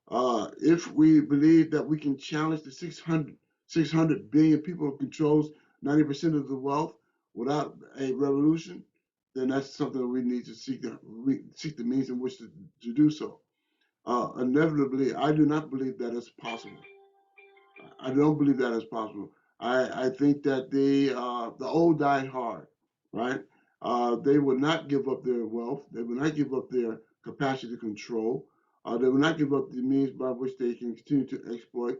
If we believe that we can challenge the 600 billion people who controls 90% of the wealth without a revolution, then that's something that we need to seek the means in which to do so. Inevitably, I do not believe that is possible. I don't believe that is possible. I think that the old die hard. right? They would not give up their wealth. They would not give up their capacity to control. They would not give up the means by which they can continue to exploit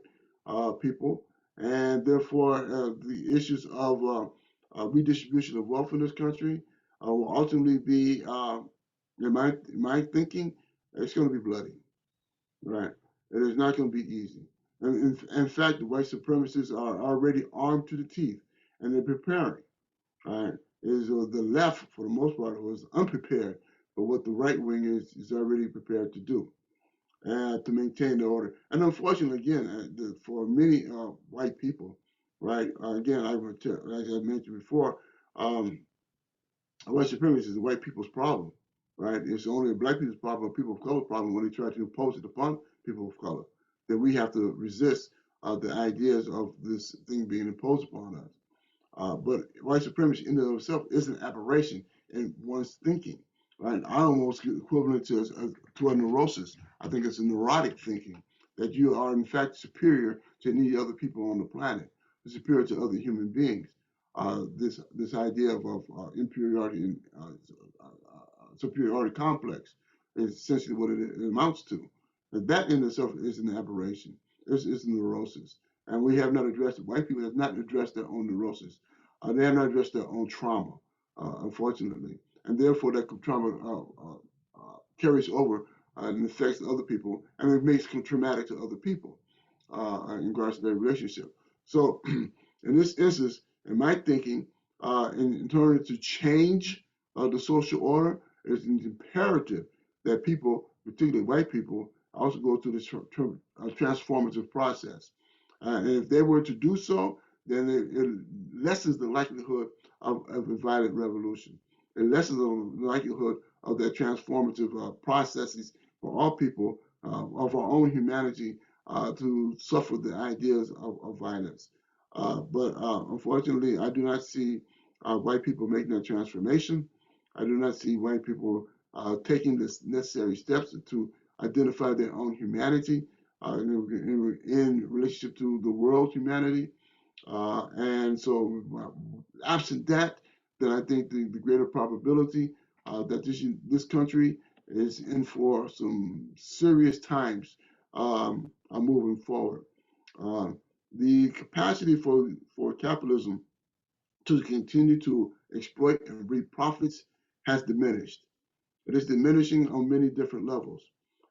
people. And therefore, the issues of redistribution of wealth in this country will ultimately be, in my thinking, it's going to be bloody, right? It is not going to be easy. And in fact, the white supremacists are already armed to the teeth, and they're preparing. Right? Is the left, for the most part, was unprepared for what the right wing is already prepared to do to maintain the order. And unfortunately, again, for many white people, right? Again, like I mentioned before, um, white supremacy is the white people's problem, right? It's only a black people's problem or people of color problem when they try to impose it upon people of color. That we have to resist the ideas of this thing being imposed upon us. But white supremacy in and of itself is an aberration in one's thinking, right? I almost equivalent to a neurosis. I think it's a neurotic thinking that you are in fact superior to any other people on the planet, superior to other human beings. This idea of inferiority and superiority complex is essentially what it amounts to. And that in itself is an aberration. It's a neurosis. And we have not addressed it. White people have not addressed their own neurosis. They have not addressed their own trauma, unfortunately. And therefore, that trauma carries over and affects other people, and it makes it traumatic to other people in regards to their relationship. So, in this instance, in my thinking, in order to change the social order, it's imperative that people, particularly white people, also go through this transformative process. And if they were to do so, then it lessens the likelihood of a violent revolution. It lessens the likelihood of that transformative processes for all people of our own humanity to suffer the ideas of violence. But unfortunately, I do not see white people making that transformation. I do not see white people taking the necessary steps to identify their own humanity in relationship to the world humanity. And so, absent that, then I think the greater probability that this country is in for some serious times moving forward. The capacity for capitalism to continue to exploit and reap profits has diminished. It is diminishing on many different levels.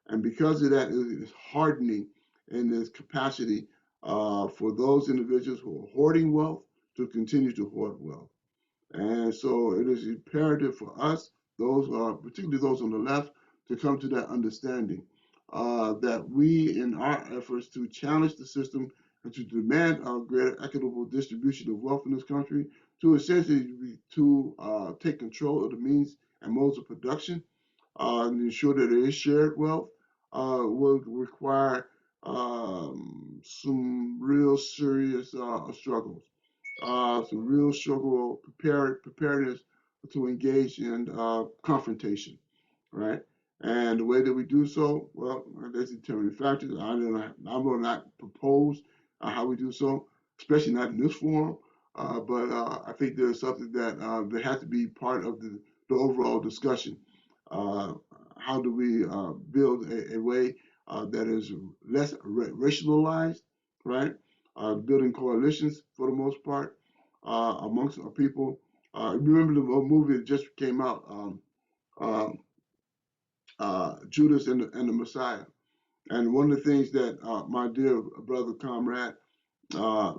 And because of that, it is hardening in its capacity for those individuals who are hoarding wealth to continue to hoard wealth. And so it is imperative for us, particularly those on the left, to come to that understanding that we, in our efforts to challenge the system and to demand a greater equitable distribution of wealth in this country, to essentially take control of the means and modes of production, and ensure that there is shared wealth, will require some real serious struggles, some real struggle, preparedness to engage in confrontation, right? And the way that we do so, well, there's determining factors. I will not propose how we do so, especially not in this forum. But I think there's something that that has to be part of the overall discussion. How do we build a way that is less racialized, right? Building coalitions for the most part amongst our people. Remember the movie that just came out, Judas and the Messiah. And one of the things that my dear brother, comrade,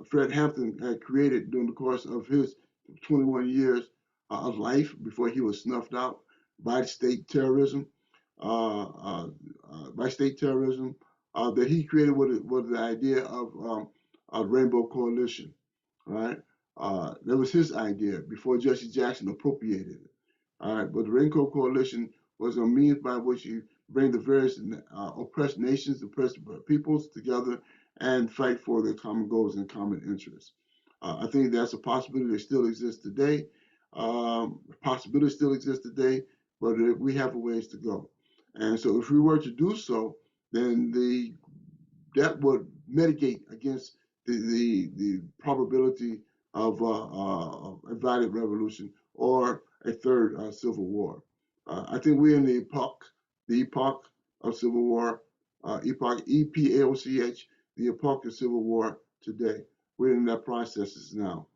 Fred Hampton had created during the course of his 21 years of life before he was snuffed out by state terrorism, that he created was the idea of a rainbow coalition, right? That was his idea before Jesse Jackson appropriated it. All right, but the Rainbow Coalition was a means by which you bring the various oppressed nations, oppressed peoples together and fight for their common goals and common interests. I think that's a possibility that still exists today. Possibility still exists today, but we have a ways to go. And so if we were to do so, then that would mitigate against the probability of a violent revolution or a third civil war. I think we're in the epoch of civil war, epoch, EPAOCH, the epoch of civil war today. We're in that process now.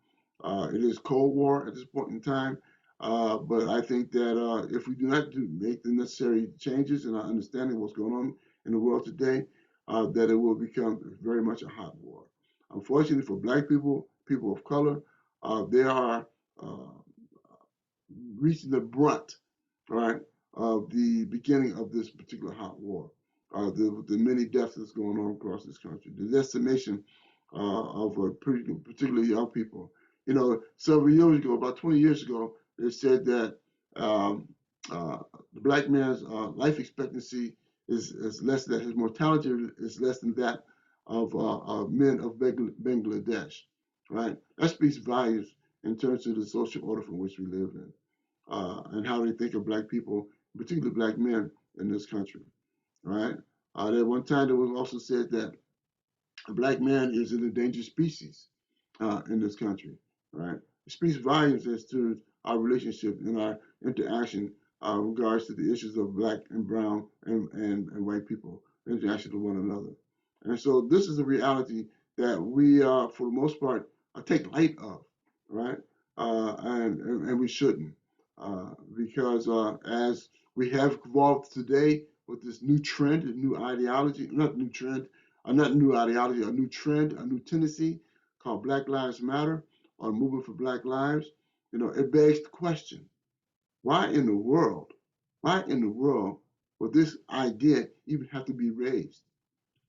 It is Cold War at this point in time, but I think that if we do not make the necessary changes in our understanding of what's going on in the world today, that it will become very much a hot war. Unfortunately for Black people, people of color, they are reaching the brunt, right, of the beginning of this particular hot war. The many deaths that's going on across this country, the decimation of particularly young people. You know, several years ago, about 20 years ago, they said that the Black man's life expectancy is less than, his mortality is less than that of men of Bangladesh, right? That speaks volumes in terms of the social order from which we live in, and how they think of Black people, particularly Black men in this country, right? At one time, there was also said that a Black man is an endangered species in this country, right? It speaks volumes as to our relationship and our interaction in regards to the issues of Black and brown and white people, interaction with one another. And so this is a reality that we, for the most part, take light of, right? And we shouldn't, because as we have evolved today with this new trend, a new ideology, not new trend, not new ideology, a new trend, a new tendency called Black Lives Matter, or Movement for Black Lives, you know, it begs the question, why in the world would this idea even have to be raised?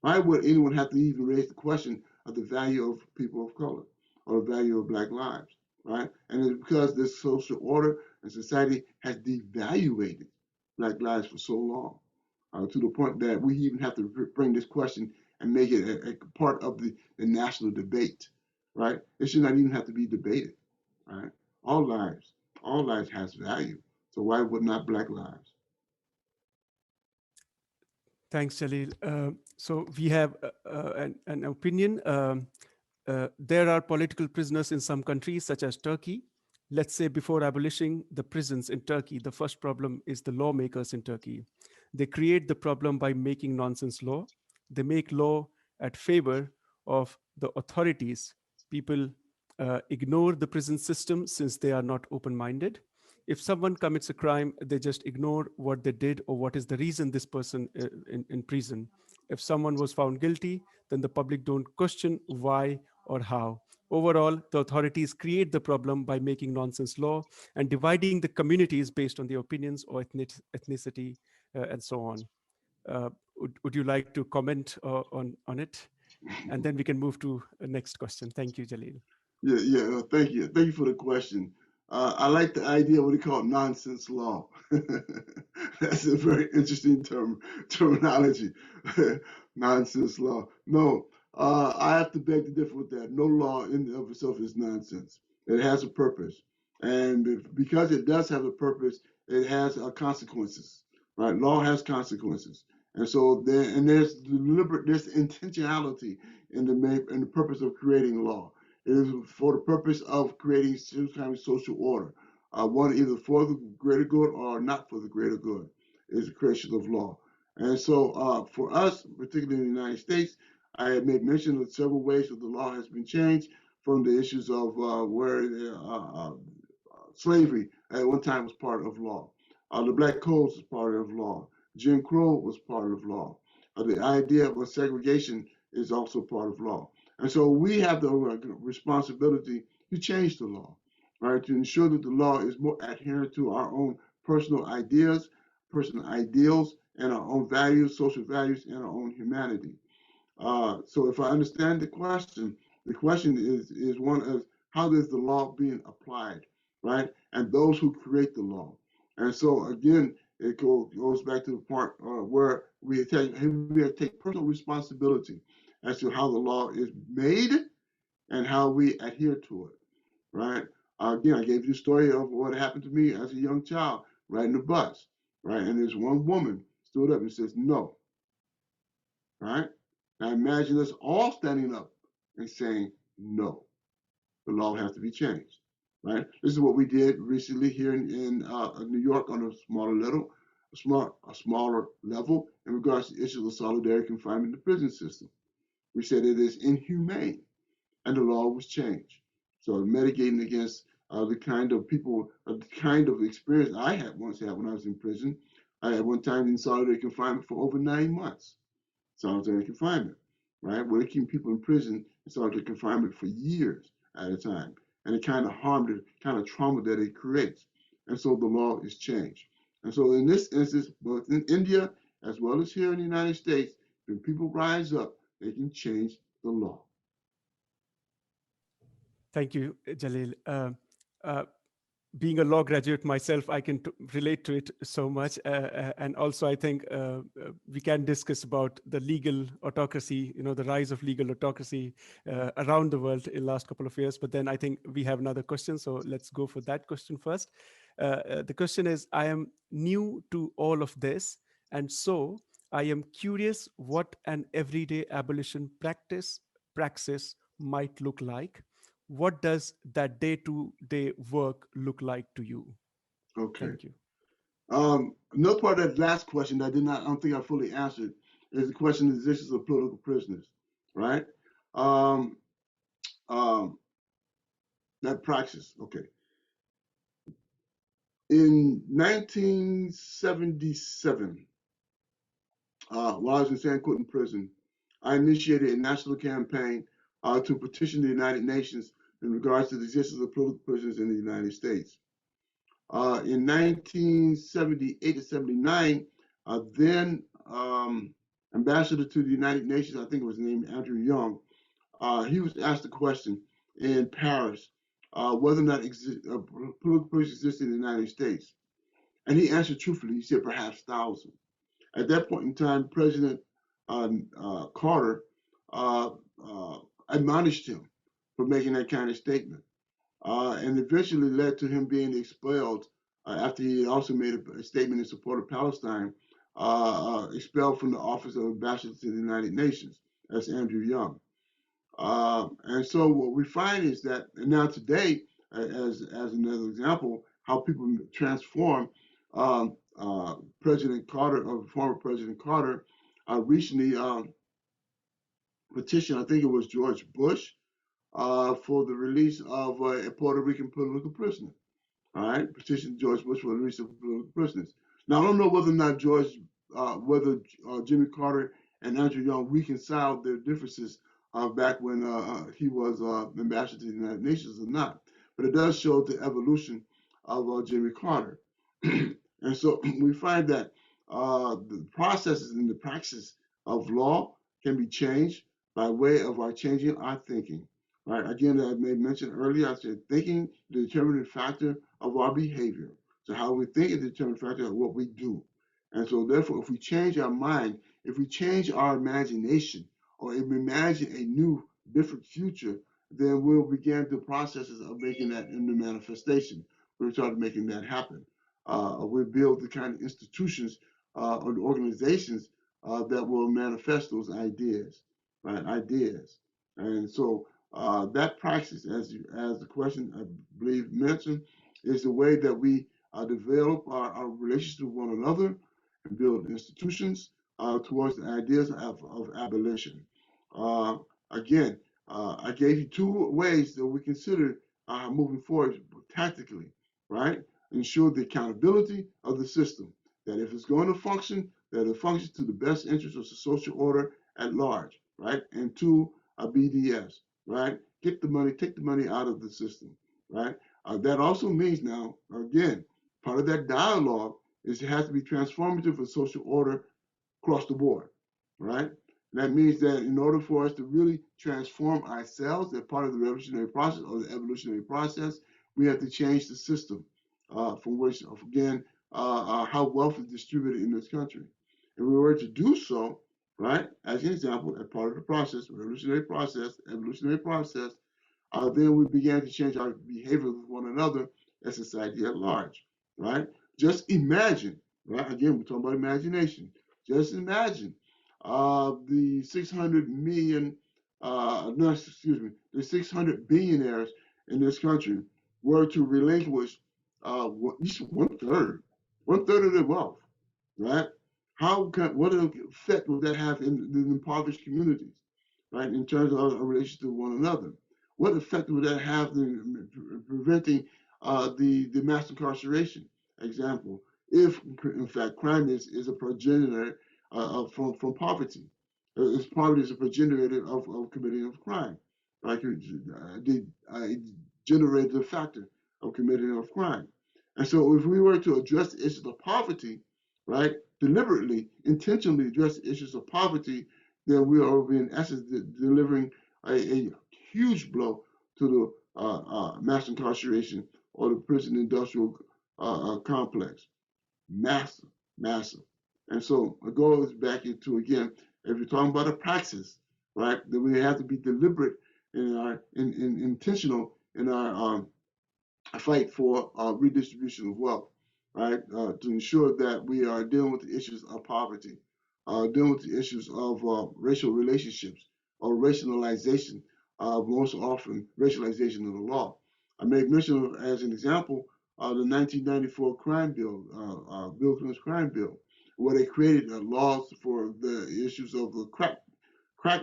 Why would anyone have to even raise the question of the value of people of color or the value of Black lives, right? And it's because this social order and society has devaluated Black lives for so long, to the point that we even have to bring this question and make it a part of the national debate, right? It should not even have to be debated, right? All lives has value. So why would not Black lives?
Thanks, Jalil. So we have an opinion. There are political prisoners in some countries, such as Turkey. Let's say before abolishing the prisons in Turkey, the first problem is the lawmakers in Turkey. They create the problem by making nonsense law. They make law at favor of the authorities. People ignore the prison system since they are not open-minded. If someone commits a crime, they just ignore what they did or what is the reason this person in prison. If someone was found guilty, then the public don't question why or how. Overall, the authorities create the problem by making nonsense law and dividing the communities based on their opinions or ethnicity and so on. Would you like to comment on it? And then we can move to the next question. Thank you, Jalil.
Yeah. Thank you. Thank you for the question. I like the idea of what he called nonsense law. That's a very interesting terminology. Nonsense law. No, I have to beg to differ with that. No law in and of itself is nonsense. It has a purpose, and because it does have a purpose, it has consequences. Right? Law has consequences, and so there's intentionality in the purpose of creating law. It is for the purpose of creating some kind of social order, one either for the greater good or not for the greater good, is the creation of law. And so for us, particularly in the United States, I have made mention of several ways that the law has been changed from the issues of where slavery at one time was part of law. The Black Codes was part of law. Jim Crow was part of law. The idea of segregation is also part of law. And so we have the responsibility to change the law, right? To ensure that the law is more adherent to our own personal ideas, personal ideals, and our own values, social values, and our own humanity. So if I understand the question is one of how is the law being applied, right? And those who create the law. And so again, it goes back to the part where we have to take personal responsibility as to how the law is made and how we adhere to it, right? Again, I gave you a story of what happened to me as a young child riding the bus, right? And there's one woman stood up and says, no, right? Now imagine us all standing up and saying, no, the law has to be changed, right? This is what we did recently here in New York on a smaller level in regards to issues of solitary confinement in the prison system. We said it is inhumane, and the law was changed. So mitigating against the kind of experience I had once had when I was in prison. I had one time in solitary confinement for over 9 months. Solitary confinement, right? We're keeping people in prison in solitary confinement for years at a time, and the kind of harm, the kind of trauma that it creates. And so the law is changed. And so in this instance, both in India as well as here in the United States, when people rise up, they can change the law.
Thank you, Jalil. Uh, Being a law graduate myself, I can relate to it so much. And also, I think we can discuss about the legal autocracy, the rise of legal autocracy around the world in the last couple of years. But then I think we have another question. So let's go for that question first. The question is, I am new to all of this. And so I am curious what an everyday abolition praxis might look like. What does that day-to-day work look like to you?
Okay.
Thank you.
Another part of that last question I don't think I fully answered is the question of the existence of political prisoners, right? Um, that praxis, okay. In 1977, while I was in San Quentin prison, I initiated a national campaign to petition the United Nations in regards to the existence of political prisoners in the United States. In 1978 to 79, then ambassador to the United Nations, I think it was named Andrew Young, he was asked a question in Paris whether or not political prisoners exist in the United States. And he answered truthfully. He said perhaps thousands. At that point in time, President Carter admonished him for making that kind of statement. And eventually led to him being expelled after he also made a statement in support of Palestine, expelled from the office of ambassador to the United Nations. That's Andrew Young. And so what we find is that, and now today, as another example, how people transform President Carter, or former President Carter, recently petitioned, I think it was George Bush, for the release of a Puerto Rican political prisoner. All right, petitioned George Bush for the release of political prisoners. Now, I don't know whether or not whether Jimmy Carter and Andrew Young reconciled their differences back when he was ambassador to the United Nations or not, but it does show the evolution of Jimmy Carter. And so we find that the processes and the praxis of law can be changed by way of our changing our thinking. Right. Again, I made mention earlier, I said thinking the determining factor of our behavior. So how we think is the determining factor of what we do. And so therefore, if we change our mind, if we change our imagination, or if we imagine a new, different future, then we'll begin the processes of making that into manifestation. We'll start making that happen. We'll build the kind of institutions or the organizations that will manifest those ideas, right? Ideas. And so that praxis, as the question I believe mentioned, is the way that we develop our relationship with one another and build institutions towards the ideas of abolition. Again, I gave you two ways that we consider moving forward tactically, right? Ensure the accountability of the system, that if it's going to function, that it functions to the best interest of the social order at large, right? And two, BDS, right? Get the money, take the money out of the system, right? That also means now, again, part of that dialogue is it has to be transformative for social order across the board, right? And that means that in order for us to really transform ourselves as part of the revolutionary process or the evolutionary process, we have to change the system from which, again, how wealth is distributed in this country. And we were to do so, right, as an example, as part of the process, revolutionary process, evolutionary process, then we began to change our behavior with one another as society at large, right? Just imagine, right? Again, we're talking about imagination. Just imagine the 600 million, the 600 billionaires in this country were to relinquish at least one third of their wealth, right? What effect would that have in the impoverished communities, right? In terms of a relation to one another, what effect would that have in preventing the mass incarceration? Example, if in fact crime is a progenitor from poverty, poverty is a progenitor of committing of crime, like it generated the factor of committing of crime. And so if we were to address the issues of poverty, right, deliberately, intentionally address the issues of poverty, then we are in essence delivering a huge blow to the mass incarceration or the prison industrial complex. Massive, massive. And so the goal is back into, again, if you're talking about a praxis, right, then we have to be deliberate intentional in our fight for redistribution of wealth, right, to ensure that we are dealing with the issues of poverty, dealing with the issues of racial relationships or racialization, most often racialization of the law. I made mention of, as an example, the 1994 crime bill, Bill Clinton's crime bill, where they created laws for the issues of crack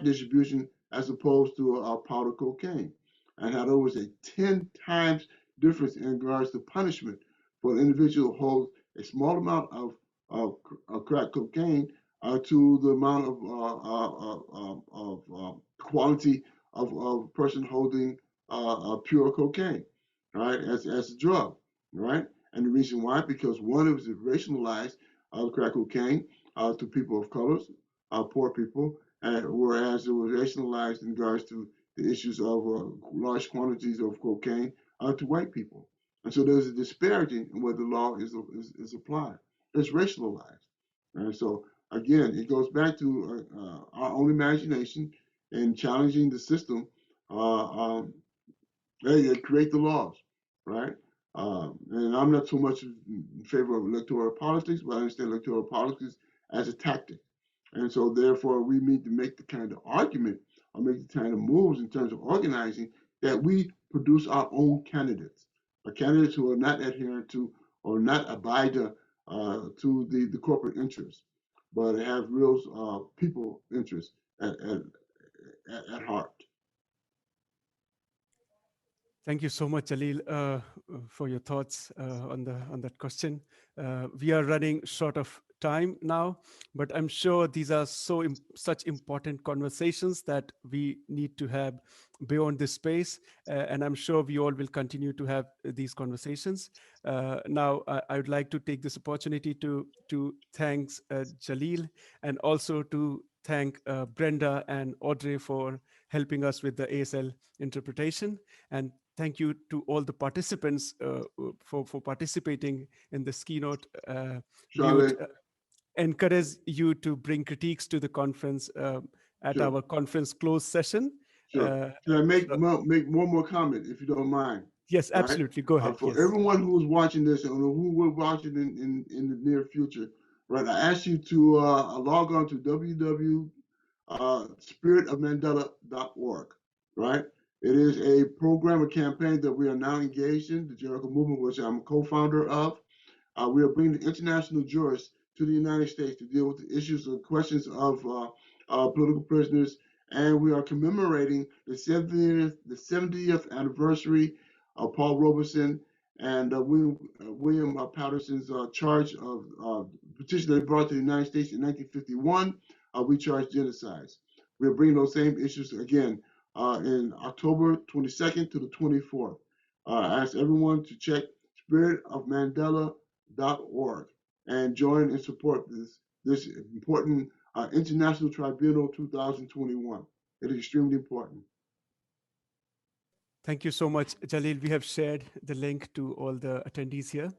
distribution as opposed to powder cocaine, and how there was a 10 times difference in regards to punishment for an individual who holds a small amount of crack cocaine to the amount of quality of a person holding pure cocaine, right, as a drug, right? And the reason why, because one, it was racialized crack cocaine to people of colors, poor people, whereas it was racialized in regards to the issues of large quantities of cocaine to white people. And so there's a disparity in where the law is applied. It's racialized. And so, again, it goes back to our own imagination and challenging the system to create the laws, right? And I'm not so much in favor of electoral politics, but I understand electoral politics as a tactic. And so, therefore, we need to make the kind of argument or make the kind of moves in terms of organizing that we produce our own candidates, candidates who are not adherent to or not abide to the corporate interests, but have real people interests at heart.
Thank you so much, Jalil, for your thoughts on that question. We are running short of time now, but I'm sure these are such important conversations that we need to have beyond this space, and I'm sure we all will continue to have these conversations. Now, I would like to take this opportunity to thank Jalil, and also to thank Brenda and Audrey for helping us with the ASL interpretation, and thank you to all the participants for participating in this keynote. We would encourage you to bring critiques to the conference at our conference close session.
Sure. Can I make one more comment, if you don't mind?
Yes, absolutely. Go ahead.
For
yes.
everyone who's watching this and who will watch it in the near future, right, I ask you to log on to www.spiritofmandela.org, right? It is a program, a campaign that we are now engaged in, the Jericho Movement, which I'm a co-founder of. We are bringing the international jurists to the United States to deal with the issues and questions of political prisoners, and we are commemorating the 70th anniversary of Paul Robeson and William Patterson's charge of petition they brought to the United States in 1951. We charged genocides. We are bringing those same issues again in October 22nd to the 24th. I ask everyone to check spiritofmandela.org and join and support this important International Tribunal 2021. It is extremely important.
Thank you so much, Jalil. We have shared the link to all the attendees here.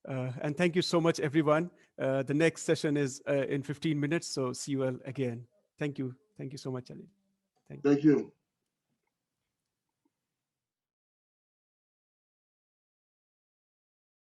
And thank you so much, everyone. The next session is in 15 minutes, so see you all again. Thank you. Thank you so much, Jalil.
Thank you.